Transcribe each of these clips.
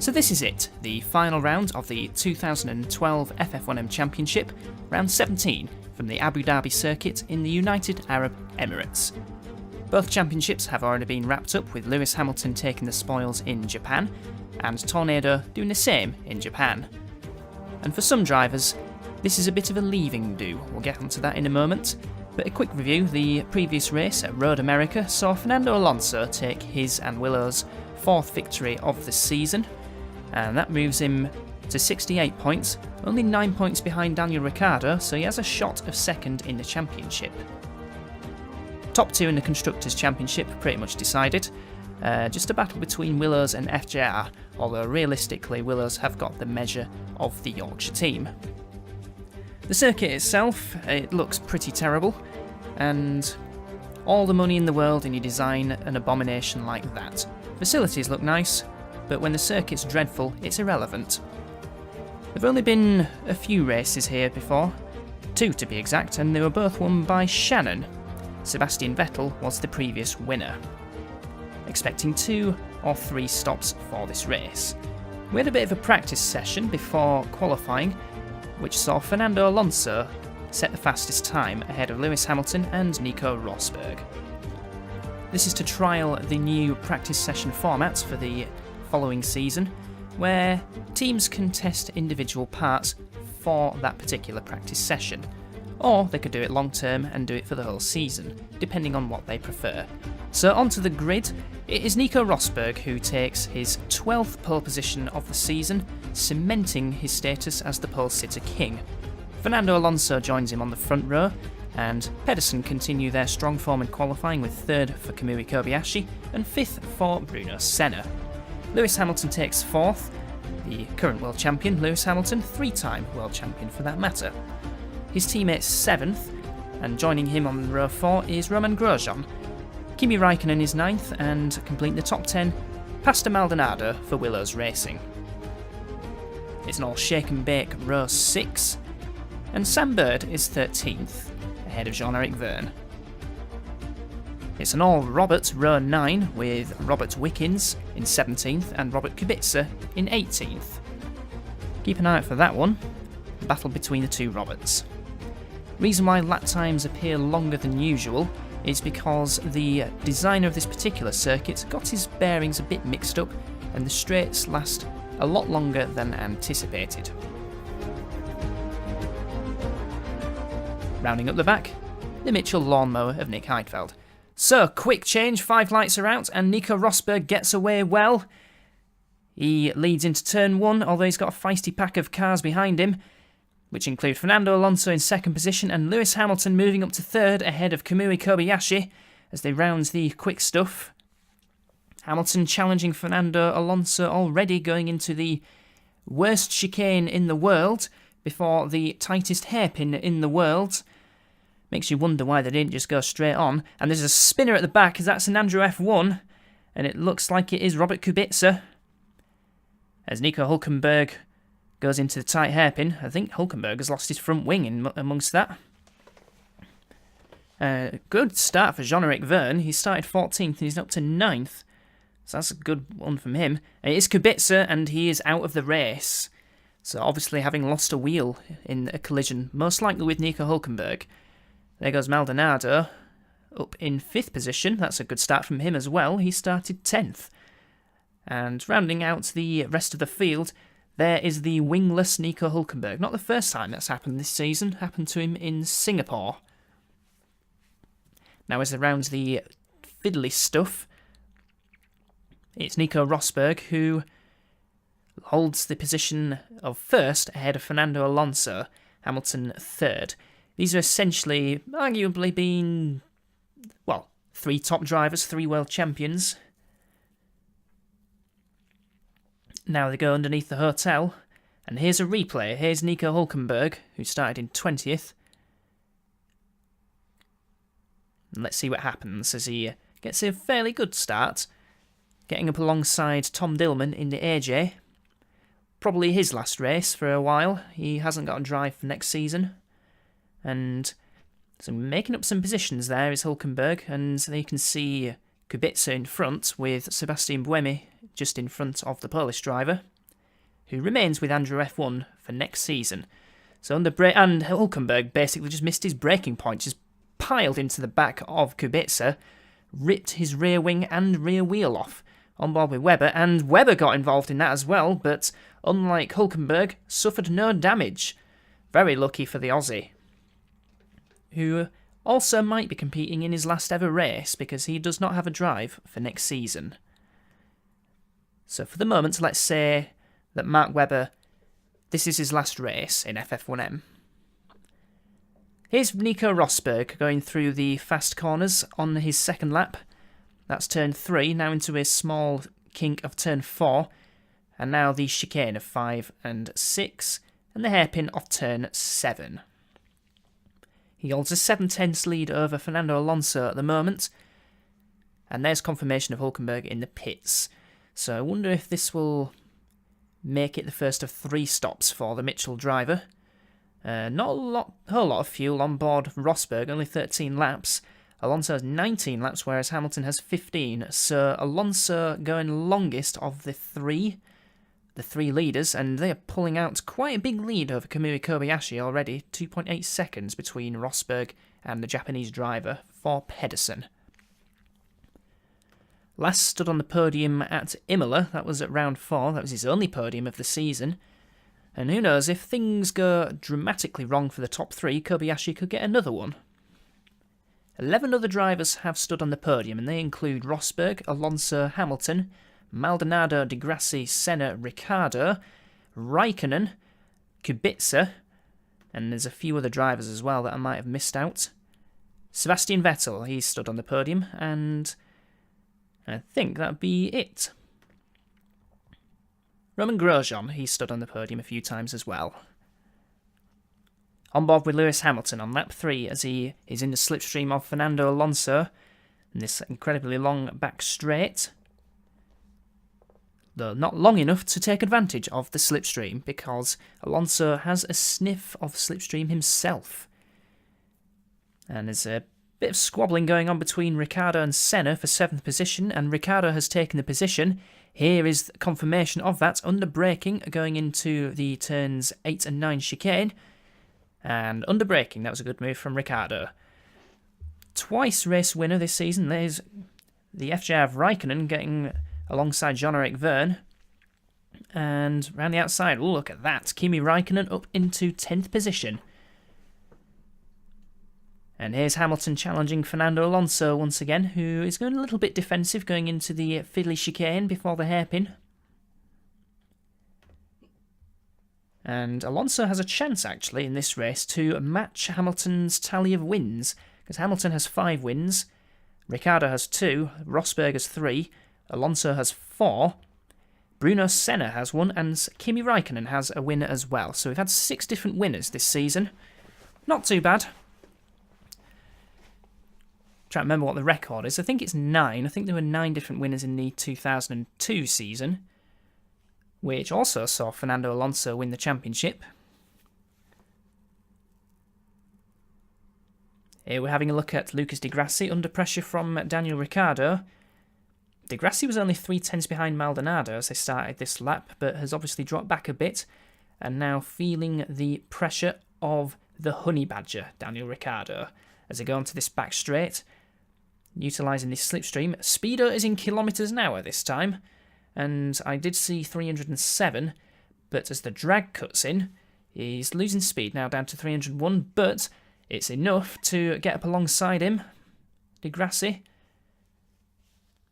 So this is it, the final round of the 2012 FF1M Championship, round 17 from the Abu Dhabi circuit in the United Arab Emirates. Both championships have already been wrapped up, with Lewis Hamilton taking the spoils in Japan and Tornado doing the same in Japan. And for some drivers, this is a bit of a leaving do. We'll get onto that in a moment. But a quick review, the previous race at Road America saw Fernando Alonso take his and Willow's fourth victory of the season, and that moves him to 68 points, only 9 points behind Daniel Ricciardo, so he has a shot of second in the championship. Top two in the Constructors' Championship pretty much decided, just a battle between Willows and FJR, although realistically Willows have got the measure of the Yorkshire team. The circuit itself, it looks pretty terrible, and all the money in the world and you design an abomination like that. Facilities look nice, but when the circuit's dreadful, it's irrelevant. There've only been a few races here before, 2 to be exact, and they were both won by Shannon. Sebastian Vettel was the previous winner. Expecting 2 or 3 stops for this race. We had a bit of a practice session before qualifying, which saw Fernando Alonso set the fastest time ahead of Lewis Hamilton and Nico Rosberg. This is to trial the new practice session format for the following season, where teams can test individual parts for that particular practice session, or they could do it long term and do it for the whole season, depending on what they prefer. So onto the grid, it is Nico Rosberg who takes his 12th pole position of the season, cementing his status as the pole sitter king. Fernando Alonso joins him on the front row, and Pedersen continue their strong form in qualifying, with 3rd for Kamui Kobayashi and 5th for Bruno Senna. Lewis Hamilton takes 4th, the current world champion Lewis Hamilton, 3-time world champion for that matter. His teammate's 7th, and joining him on row 4 is Romain Grosjean. Kimi Raikkonen is 9th, and completing the top 10, Pastor Maldonado for Willows Racing. It's an all shake and bake row 6, and Sam Bird is 13th, ahead of Jean-Eric Verne. It's an all Robert row 9, with Robert Wickens in 17th and Robert Kubica in 18th. Keep an eye out for that one, battle between the two Roberts. Reason why lap times appear longer than usual is because the designer of this particular circuit got his bearings a bit mixed up, and the straights last a lot longer than anticipated. Rounding up the back, the Mitchell lawnmower of Nick Heidfeld. So, quick change, 5 lights are out, and Nico Rosberg gets away well. He leads into turn 1, although he's got a feisty pack of cars behind him, which include Fernando Alonso in 2nd position and Lewis Hamilton moving up to 3rd ahead of Kamui Kobayashi as they round the quick stuff. Hamilton challenging Fernando Alonso already, going into the worst chicane in the world before the tightest hairpin in the world. Makes you wonder why they didn't just go straight on. And there's a spinner at the back, as that's an Andrew F1, and it looks like it is Robert Kubica. As Nico Hülkenberg goes into the tight hairpin. I think Hülkenberg has lost his front wing amongst that. Good start for Jean-Eric Verne. He started 14th and he's up to 9th. So that's a good one from him. And it is Kubica, and he is out of the race. So obviously having lost a wheel in a collision, most likely with Nico Hülkenberg. There goes Maldonado, up in 5th position. That's a good start from him as well. He started 10th. And rounding out the rest of the field, there is the wingless Nico Hülkenberg. Not the first time that's happened this season. Happened to him in Singapore. Now as they round the fiddly stuff, it's Nico Rosberg who holds the position of 1st ahead of Fernando Alonso, Hamilton 3rd. These are essentially, arguably been, 3 top drivers, 3 world champions. Now they go underneath the hotel, and here's a replay. Here's Nico Hülkenberg, who started in 20th. And let's see what happens as he gets a fairly good start, getting up alongside Tom Dillman in the AJ. Probably his last race for a while. He hasn't got a drive for next season. And so making up some positions there is Hülkenberg, and they can see Kubica in front with Sebastian Buemi just in front of the Polish driver. who remains with Andrew F1 for next season. So and Hulkenberg basically just missed his braking point, just piled into the back of Kubica, ripped his rear wing and rear wheel off, on board with Webber, and Webber got involved in that as well, but unlike Hulkenberg, suffered no damage. Very lucky for the Aussie, who also might be competing in his last ever race because he does not have a drive for next season. So for the moment, let's say that Mark Webber, this is his last race in FF1M. Here's Nico Rosberg going through the fast corners on his second lap. That's turn 3, now into a small kink of turn 4, and now the chicane of 5 and 6, and the hairpin of turn 7. He holds a 7/10 lead over Fernando Alonso at the moment, and there's confirmation of Hulkenberg in the pits. So I wonder if this will make it the first of 3 stops for the Mitchell driver. Not a whole lot of fuel on board Rosberg, only 13 laps. Alonso has 19 laps, whereas Hamilton has 15. So Alonso going longest of the three leaders, and they are pulling out quite a big lead over Kamui Kobayashi already. 2.8 seconds between Rosberg and the Japanese driver for Pedersen. Last stood on the podium at Imola. That was at round 4. That was his only podium of the season. And who knows, if things go dramatically wrong for the top 3, Kobayashi could get another one. 11 other drivers have stood on the podium, and they include Rosberg, Alonso, Hamilton, Maldonado, Di Grassi, Senna, Ricciardo, Raikkonen, Kubica, and there's a few other drivers as well that I might have missed out. Sebastian Vettel, he stood on the podium, and I think that'd be it. Roman Grosjean, he stood on the podium a few times as well. On board with Lewis Hamilton on lap 3 as he is in the slipstream of Fernando Alonso in this incredibly long back straight. Though not long enough to take advantage of the slipstream because Alonso has a sniff of slipstream himself. And there's a bit of squabbling going on between Ricciardo and Senna for 7th position, and Ricciardo has taken the position. Here is confirmation of that under braking going into the turns 8 and 9 chicane. And under braking, that was a good move from Ricciardo. Twice race winner this season. There's the FJ of Raikkonen getting alongside Jean-Eric Verne. And round the outside, look at that. Kimi Raikkonen up into 10th position. And here's Hamilton challenging Fernando Alonso once again, who is going a little bit defensive going into the fiddly chicane before the hairpin. And Alonso has a chance, actually, in this race to match Hamilton's tally of wins, because Hamilton has 5 wins, Ricciardo has 2, Rosberg has 3, Alonso has 4, Bruno Senna has 1, and Kimi Raikkonen has a win as well. So we've had 6 different winners this season. Not too bad. Trying to remember what the record is. I think it's 9. I think there were 9 different winners in the 2002 season, which also saw Fernando Alonso win the championship. Here we're having a look at Lucas Di Grassi under pressure from Daniel Ricciardo. Di Grassi was only 3/10 behind Maldonado as they started this lap, but has obviously dropped back a bit, and now feeling the pressure of the honey badger, Daniel Ricciardo, as they go onto this back straight, utilising this slipstream. Speedo is in kilometres an hour this time, and I did see 307, but as the drag cuts in, he's losing speed now down to 301, but it's enough to get up alongside him, Di Grassi,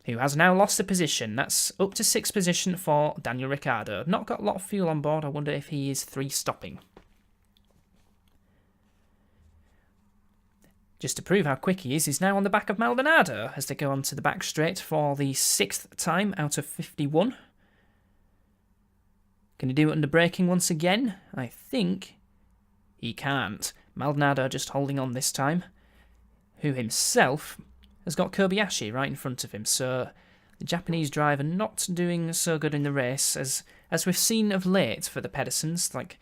who has now lost a position. That's up to 6th position for Daniel Ricciardo. Not got a lot of fuel on board. I wonder if he is 3-stopping. Just to prove how quick he is, he's now on the back of Maldonado as they go onto the back straight for the 6th time out of 51. Can he do it under braking once again? I think he can't. Maldonado just holding on this time, who himself has got Kobayashi right in front of him. So the Japanese driver not doing so good in the race as we've seen of late for the Pedersens. Like,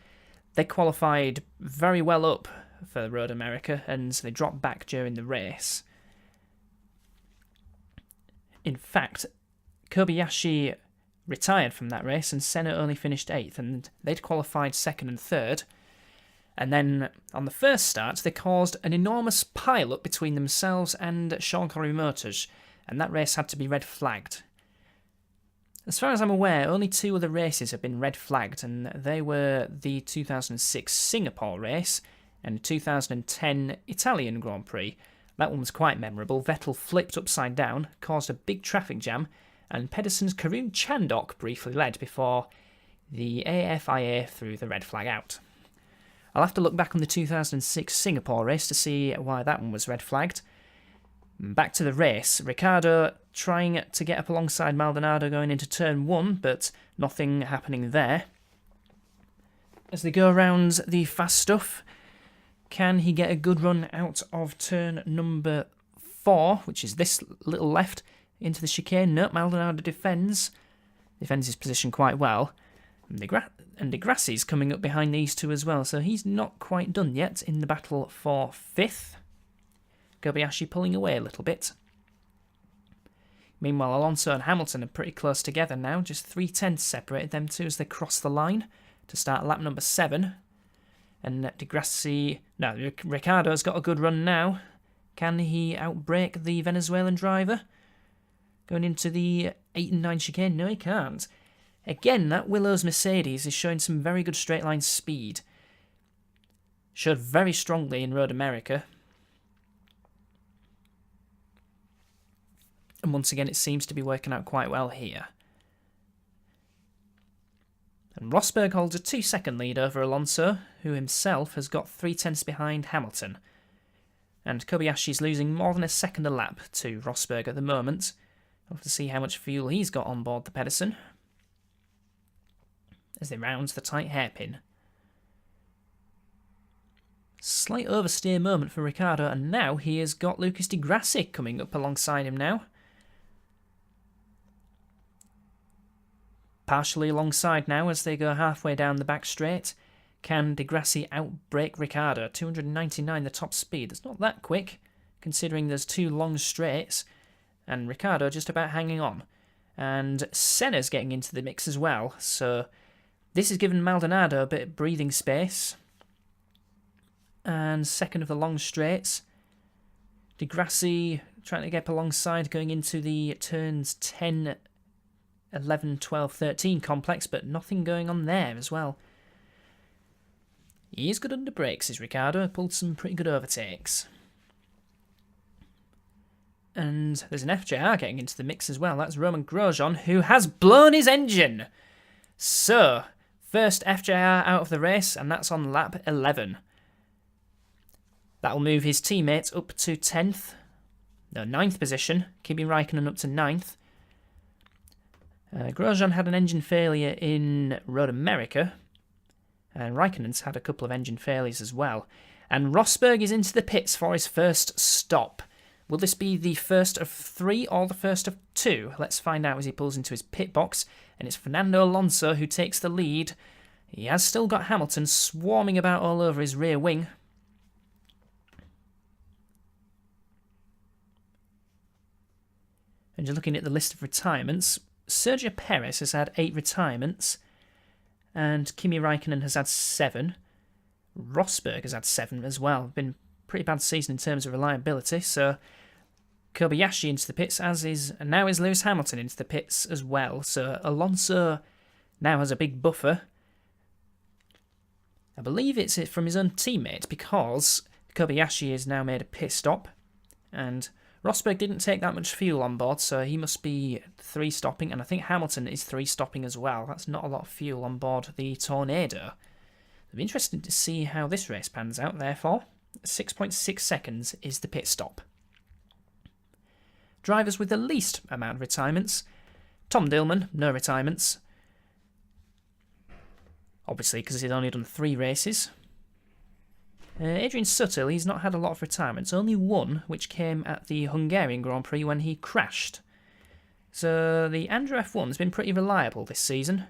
they qualified very well up for Road America, and they dropped back during the race. In fact, Kobayashi retired from that race, and Senna only finished 8th, and they'd qualified 2nd and 3rd. And then on the first start, they caused an enormous pile-up between themselves and Sean Connery Motors, and that race had to be red flagged. As far as I'm aware, only 2 other races have been red flagged, and they were the 2006 Singapore race and 2010 Italian Grand Prix. That one was quite memorable. Vettel flipped upside down, caused a big traffic jam, and Pedersen's Karun Chandok briefly led before the AFIA threw the red flag out. I'll have to look back on the 2006 Singapore race to see why that one was red flagged. Back to the race, Ricciardo trying to get up alongside Maldonado going into turn 1, but nothing happening there. As they go around the fast stuff, can he get a good run out of turn number 4, which is this little left, into the chicane? No, Maldonado defends his position quite well. And De Grassi's coming up behind these 2 as well, so he's not quite done yet in the battle for 5th. Kobayashi pulling away a little bit. Meanwhile, Alonso and Hamilton are pretty close together now, just 3/10 separated them 2 as they cross the line to start lap number 7. And Ricciardo's got a good run now. Can he outbrake the Venezuelan driver? Going into the 8 and 9 chicane? No, he can't. Again, that Willows Mercedes is showing some very good straight line speed. Showed very strongly in Road America. And once again, it seems to be working out quite well here. And Rosberg holds a 2-second lead over Alonso, who himself has got 3/10 behind Hamilton. And Kobayashi's losing more than a second a lap to Rosberg at the moment. We'll have to see how much fuel he's got on board the Pedersen as they round the tight hairpin. Slight oversteer moment for Ricciardo, and now he has got Lucas Di Grassi coming up alongside him now. Partially alongside now as they go halfway down the back straight. Can Di Grassi outbrake Ricciardo? 299 the top speed. That's not that quick, considering there's 2 long straights. And Ricciardo just about hanging on. And Senna's getting into the mix as well, so this has given Maldonado a bit of breathing space. And second of the long straights. Di Grassi trying to get up alongside going into the turns 10, 11, 12, 13 complex, but nothing going on there as well. He is good under brakes, is Ricciardo. Pulled some pretty good overtakes. And there's an FJR getting into the mix as well. That's Roman Grosjean, who has blown his engine. So, first FJR out of the race, and that's on lap 11. That'll move his teammate up to 9th position. Kimi Räikkönen up to 9th. Grosjean had an engine failure in Road America, and Räikkönen's had a couple of engine failures as well. And Rosberg is into the pits for his first stop. Will this be the first of 3 or the first of 2? Let's find out as he pulls into his pit box, and it's Fernando Alonso who takes the lead. He has still got Hamilton swarming about all over his rear wing. And you're looking at the list of retirements. Sergio Perez has had 8 retirements, and Kimi Räikkönen has had 7. Rosberg has had 7 as well. Been a pretty bad season in terms of reliability, so Kobayashi into the pits, and now is Lewis Hamilton into the pits as well. So Alonso now has a big buffer. I believe it's from his own teammate, because Kobayashi has now made a pit stop, and Rosberg didn't take that much fuel on board, so he must be 3-stopping, and I think Hamilton is 3-stopping as well. That's not a lot of fuel on board the Tornado. It'll be interesting to see how this race pans out, therefore. 6.6 seconds is the pit stop. Drivers with the least amount of retirements. Tom Dillman, no retirements. Obviously, because he's only done 3 races. Adrian Sutil, he's not had a lot of retirements, only 1, which came at the Hungarian Grand Prix when he crashed. So the Andrew F1's been pretty reliable this season.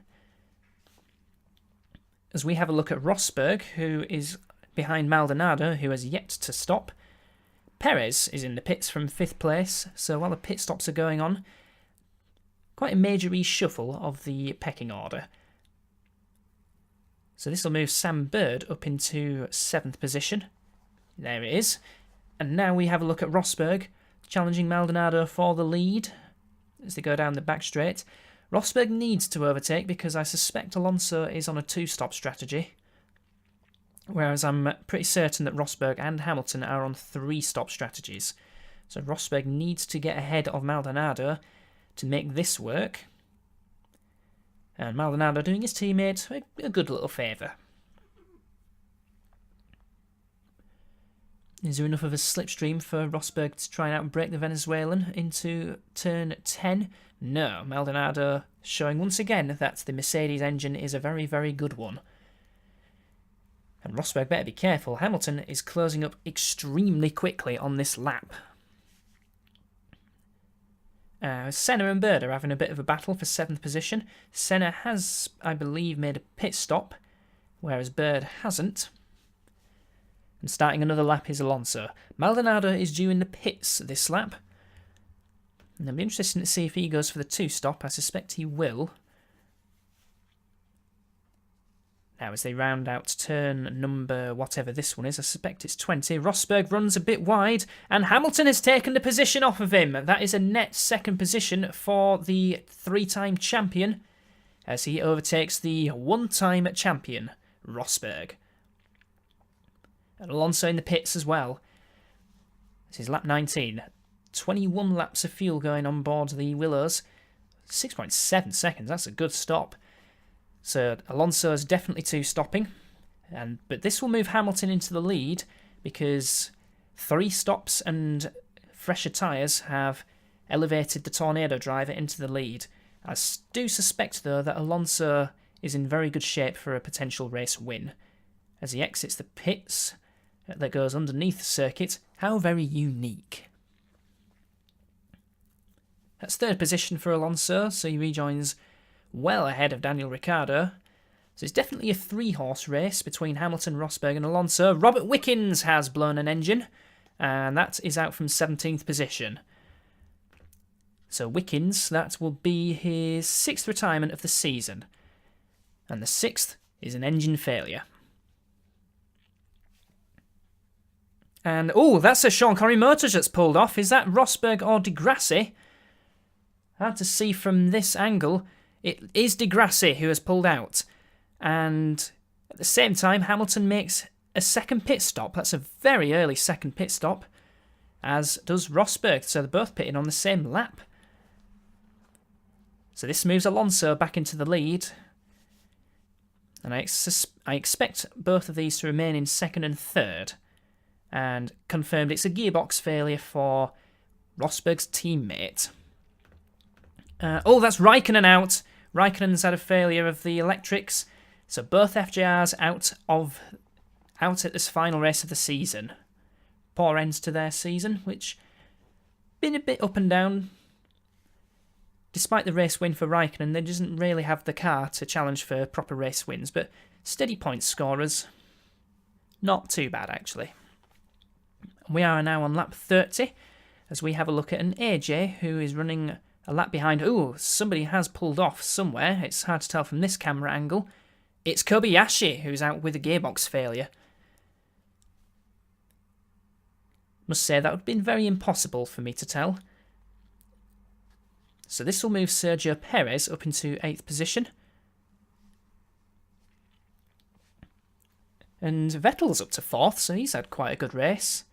As we have a look at Rosberg, who is behind Maldonado, who has yet to stop. Perez is in the pits from 5th place, so while the pit stops are going on, quite a major reshuffle of the pecking order. So this will move Sam Bird up into 7th position. There it is. And now we have a look at Rosberg, challenging Maldonado for the lead as they go down the back straight. Rosberg needs to overtake because I suspect Alonso is on a 2-stop strategy, whereas I'm pretty certain that Rosberg and Hamilton are on 3-stop strategies. So Rosberg needs to get ahead of Maldonado to make this work. And Maldonado doing his teammate a good little favour. Is there enough of a slipstream for Rosberg to try and outbrake the Venezuelan into turn 10? No, Maldonado showing once again that the Mercedes engine is a very, very good one. And Rosberg better be careful. Hamilton is closing up extremely quickly on this lap. Senna and Bird are having a bit of a battle for 7th position. Senna has, I believe, made a pit stop, whereas Bird hasn't. And starting another lap is Alonso. Maldonado is due in the pits this lap. And it'll be interesting to see if he goes for the 2-stop. I suspect he will. Now as they round out turn number whatever this one is, I suspect it's 20, Rosberg runs a bit wide and Hamilton has taken the position off of him. That is a net 2nd position for the 3-time champion as he overtakes the 1-time champion, Rosberg. And Alonso in the pits as well. This is lap 19. 21 laps of fuel going on board the Willows. 6.7 seconds, that's a good stop. So Alonso is definitely 2-stopping. But this will move Hamilton into the lead because 3 stops and fresher tyres have elevated the Tornado driver into the lead. I do suspect, though, that Alonso is in very good shape for a potential race win. As he exits the pits that goes underneath the circuit, how very unique. That's 3rd position for Alonso, so he rejoins well ahead of Daniel Ricciardo. So it's definitely a 3-horse race between Hamilton, Rosberg and Alonso. Robert Wickens has blown an engine, and that is out from 17th position. So Wickens, that will be his 6th retirement of the season. And the 6th is an engine failure. And, that's a Sean Connery Motors that's pulled off. Is that Rosberg or Di Grassi? Hard to see from this angle. It is Di Grassi who has pulled out. And at the same time, Hamilton makes a 2nd pit stop. That's a very early 2nd pit stop, as does Rosberg. So they're both pitting on the same lap. So this moves Alonso back into the lead. And I expect both of these to remain in 2nd and 3rd. And confirmed it's a gearbox failure for Rosberg's teammate. That's Raikkonen out. Raikkonen's had a failure of the electrics. So both FJRs out at this final race of the season. Poor ends to their season, which been a bit up and down. Despite the race win for Raikkonen, they doesn't really have the car to challenge for proper race wins, but steady point scorers. Not too bad, actually. We are now on lap 30, as we have a look at an AJ who is running a lap behind. Somebody has pulled off somewhere. It's hard to tell from this camera angle. It's Kobayashi who's out with a gearbox failure. Must say that would have been very impossible for me to tell. So this will move Sergio Perez up into 8th position. And Vettel's up to 4th, so he's had quite a good race.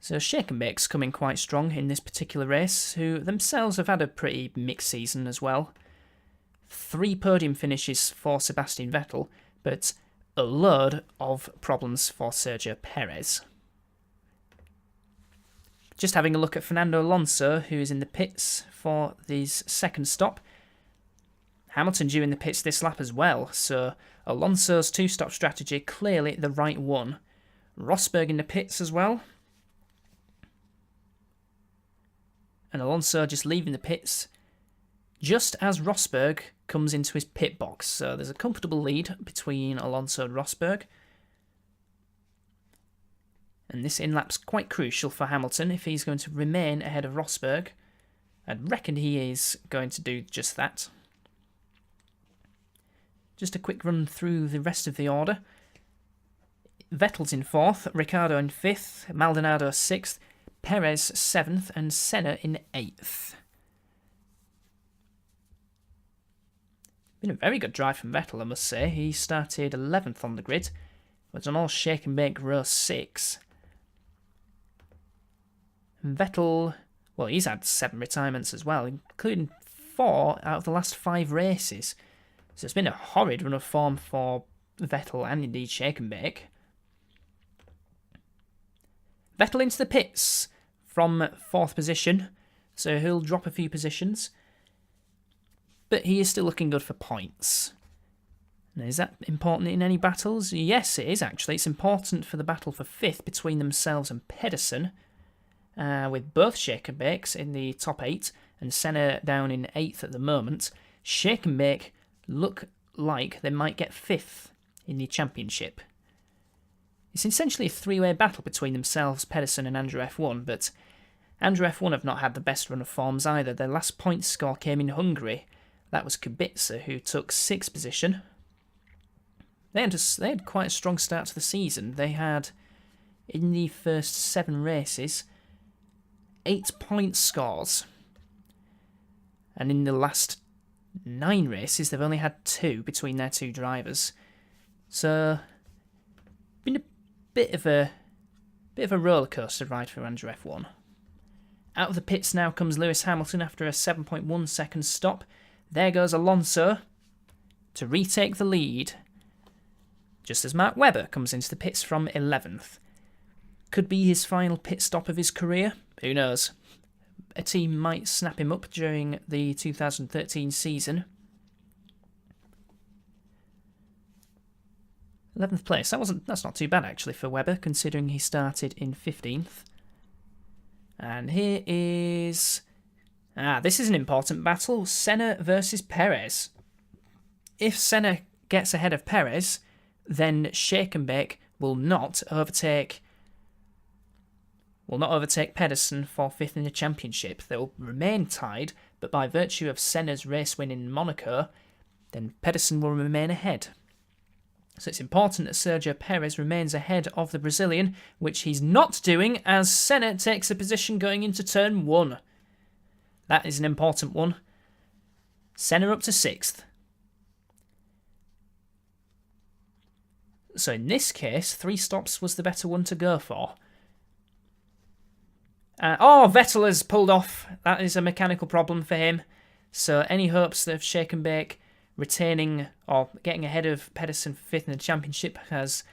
So Shake and Bake's coming quite strong in this particular race, who themselves have had a pretty mixed season as well. 3 podium finishes for Sebastian Vettel, but a load of problems for Sergio Perez. Just having a look at Fernando Alonso, who is in the pits for his 2nd stop. Hamilton due in the pits this lap as well, so Alonso's 2-stop strategy clearly the right one. Rosberg in the pits as well. And Alonso just leaving the pits just as Rosberg comes into his pit box. So there's a comfortable lead between Alonso and Rosberg. And this in-lap's quite crucial for Hamilton if he's going to remain ahead of Rosberg. I reckon he is going to do just that. Just a quick run through the rest of the order. Vettel's in 4th, Ricciardo in 5th, Maldonado 6th, Perez 7th, and Senna in 8th. Been a very good drive from Vettel, I must say. He started 11th on the grid, was on all shake and bake row 6. And Vettel, well, he's had 7 retirements as well, including 4 out of the last 5 races. So it's been a horrid run of form for Vettel and indeed shake and bake. Vettel into the pits from 4th position, so he'll drop a few positions. But he is still looking good for points. Now, is that important in any battles? Yes, it is actually. It's important for the battle for 5th between themselves and Pedersen, with both shake and bakes in the top 8 and Senna down in 8th at the moment. Shake and bake look like they might get 5th in the championship. It's essentially a 3-way battle between themselves, Pedersen and Andrew F1, but Andrew F1 have not had the best run of forms either. Their last point score came in Hungary. That was Kubica, who took 6th position. They had quite a strong start to the season. They had, in the first 7 races, 8 point scores. And in the last 9 races, they've only had 2 between their 2 drivers. So, been a bit of a rollercoaster ride for Andrew F1. Out of the pits now comes Lewis Hamilton after a 7.1 second stop. There goes Alonso to retake the lead, just as Mark Webber comes into the pits from 11th. Could be his final pit stop of his career, who knows. A team might snap him up during the 2013 season. 11th place, that's not too bad actually for Webber, considering he started in 15th. And here is... this is an important battle. Senna versus Perez. If Senna gets ahead of Perez, then shake and bake will not overtake Pedersen for 5th in the championship. They will remain tied, but by virtue of Senna's race win in Monaco, then Pedersen will remain ahead. So it's important that Sergio Perez remains ahead of the Brazilian, which he's not doing as Senna takes a position going into turn 1. That is an important one. Senna up to 6th. So in this case, 3 stops was the better one to go for. Vettel has pulled off. That is a mechanical problem for him. So any hopes of shake and bake retaining or getting ahead of Pedersen for 5th in the championship has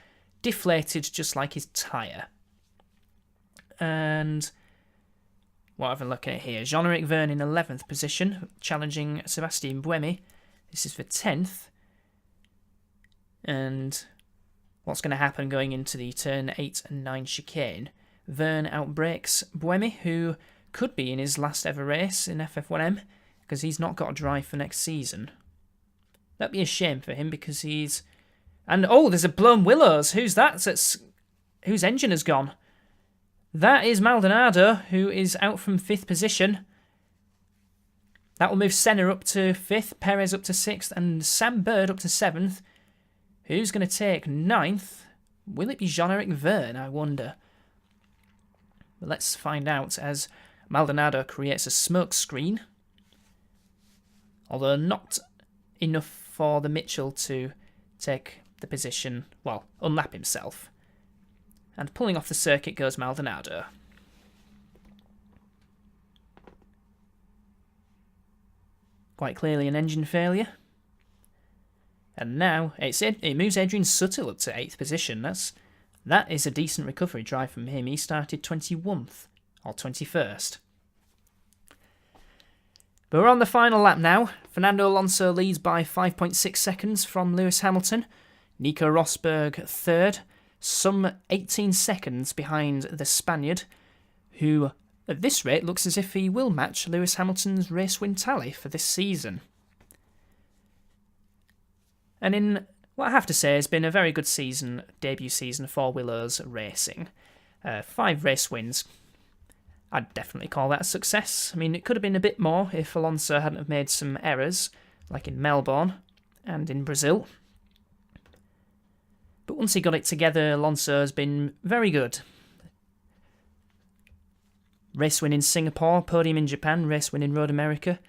deflated just like his tyre. And what have I looking at here? Jean-Eric Vergne in 11th position, challenging Sebastian Buemi. This is for 10th. And what's going to happen going into the turn 8 and 9 chicane? Vergne outbreaks Buemi, who could be in his last ever race in FF1M, because he's not got a drive for next season. That'd be a shame for him, because he's... And, there's a blown Willows. Who's that? Whose engine has gone? That is Maldonado, who is out from 5th position. That will move Senna up to 5th, Perez up to 6th, and Sam Bird up to 7th. Who's going to take 9th? Will it be Jean-Eric Vergne, I wonder? But let's find out as Maldonado creates a smoke screen. Although not enough for the Mitchell to take the position, unlap himself. And pulling off the circuit goes Maldonado. Quite clearly an engine failure. And now it moves Adrian Sutil up to 8th position. That is a decent recovery drive from him. He started 21st or 21st. But we're on the final lap now. Fernando Alonso leads by 5.6 seconds from Lewis Hamilton. Nico Rosberg 3rd, some 18 seconds behind the Spaniard, who at this rate looks as if he will match Lewis Hamilton's race win tally for this season. And in what I have to say has been a very good season, debut season for Willows Racing. 5 race wins. I'd definitely call that a success. I mean, it could have been a bit more if Alonso hadn't have made some errors, like in Melbourne and in Brazil. But once he got it together, Alonso has been very good. Race win in Singapore, podium in Japan, race win in Road America,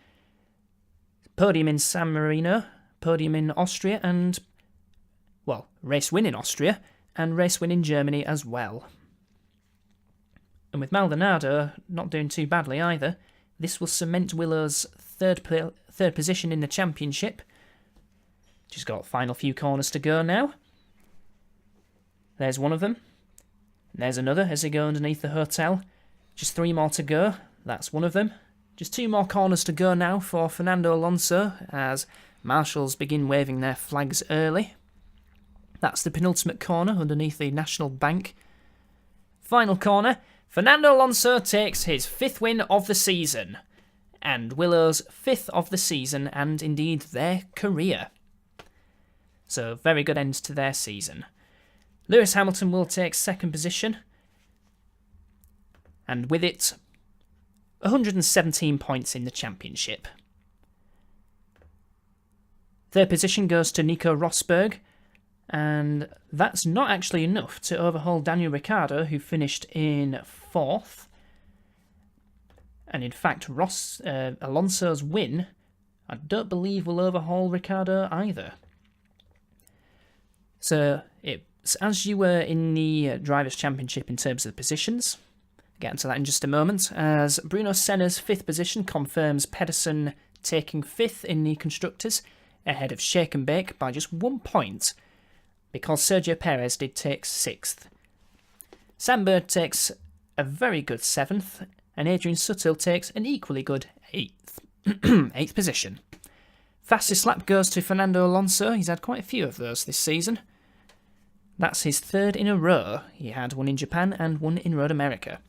podium in San Marino, podium in Austria, and, well, race win in Austria, and race win in Germany as well. And with Maldonado not doing too badly either, this will cement Willow's third position in the championship. Just got final few corners to go now. There's one of them. And there's another as they go underneath the hotel. Just 3 more to go. That's one of them. Just 2 more corners to go now for Fernando Alonso as marshals begin waving their flags early. That's the penultimate corner underneath the National Bank. Final corner. Fernando Alonso takes his 5th win of the season, and Willow's 5th of the season, and indeed their career. So, very good end to their season. Lewis Hamilton will take 2nd position, and with it, 117 points in the championship. 3rd position goes to Nico Rosberg, and that's not actually enough to overhaul Daniel Ricciardo, who finished in 4th. And in fact, Alonso's win, I don't believe will overhaul Ricciardo either. So it's as you were in the Drivers' Championship in terms of the positions. Get into that in just a moment, as Bruno Senna's 5th position confirms Pedersen taking 5th in the Constructors, ahead of Shake and Bake by just 1 point, because Sergio Perez did take 6th. Sam Bird takes a very good 7th, and Adrian Sutil takes an equally good 8th, 8th position. Fastest lap goes to Fernando Alonso. He's had quite a few of those this season. That's his 3rd in a row. He had one in Japan and one in Road America.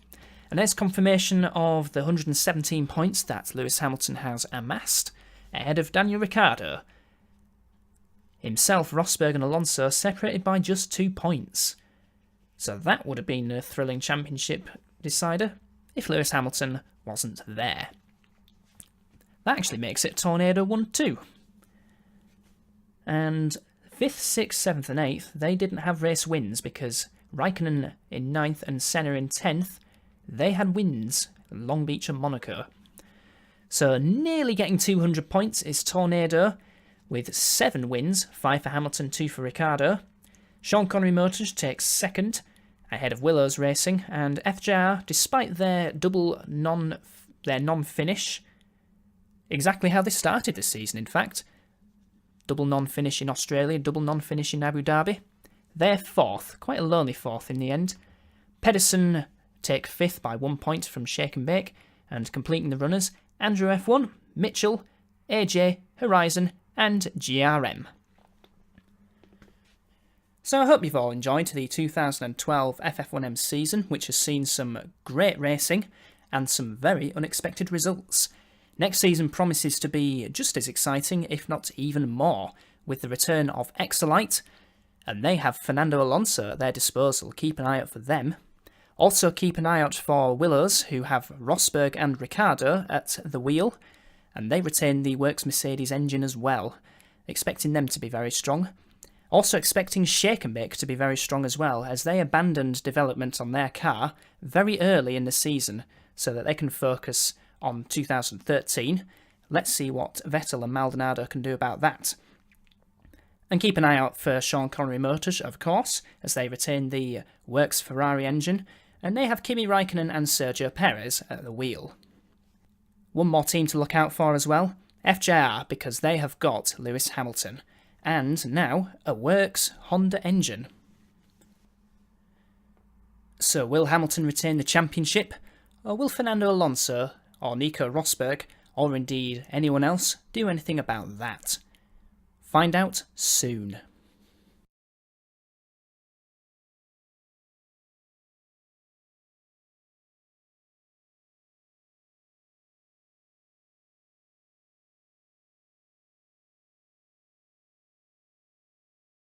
And there's confirmation of the 117 points that Lewis Hamilton has amassed, ahead of Daniel Ricciardo. Himself, Rosberg and Alonso separated by just 2 points. So that would have been a thrilling championship decider if Lewis Hamilton wasn't there. That actually makes it Tornado 1-2. And 5th, 6th, 7th and 8th, they didn't have race wins because Raikkonen in 9th and Senna in 10th, they had wins in Long Beach and Monaco. So nearly getting 200 points is Tornado, with 7 wins, 5 for Hamilton, 2 for Ricciardo. Sean Connery Motors takes 2nd, ahead of Willows Racing, and FJR, despite their non-finish, exactly how they started this season, in fact. Double non-finish in Australia, double non-finish in Abu Dhabi. They're 4th, quite a lonely 4th in the end. Pedersen take 5th by 1 point from Shake and Bake, and completing the runners, Andrew F1, Mitchell, AJ, Horizon, and GRM. So I hope you've all enjoyed the 2012 FF1M season, which has seen some great racing and some very unexpected results. Next season promises to be just as exciting, if not even more, with the return of Exolite, and they have Fernando Alonso at their disposal. Keep an eye out for them. Also keep an eye out for Willows, who have Rosberg and Ricciardo at the wheel, and they retain the Works Mercedes engine as well, expecting them to be very strong. Also expecting Shake and Bake to be very strong as well, as they abandoned development on their car very early in the season, so that they can focus on 2013. Let's see what Vettel and Maldonado can do about that. And keep an eye out for Sean Connery Motors, of course, as they retain the Works Ferrari engine, and they have Kimi Raikkonen and Sergio Perez at the wheel. One more team to look out for as well, FJR, because they have got Lewis Hamilton, and now a Works Honda engine. So will Hamilton retain the championship, or will Fernando Alonso, or Nico Rosberg, or indeed anyone else, do anything about that? Find out soon.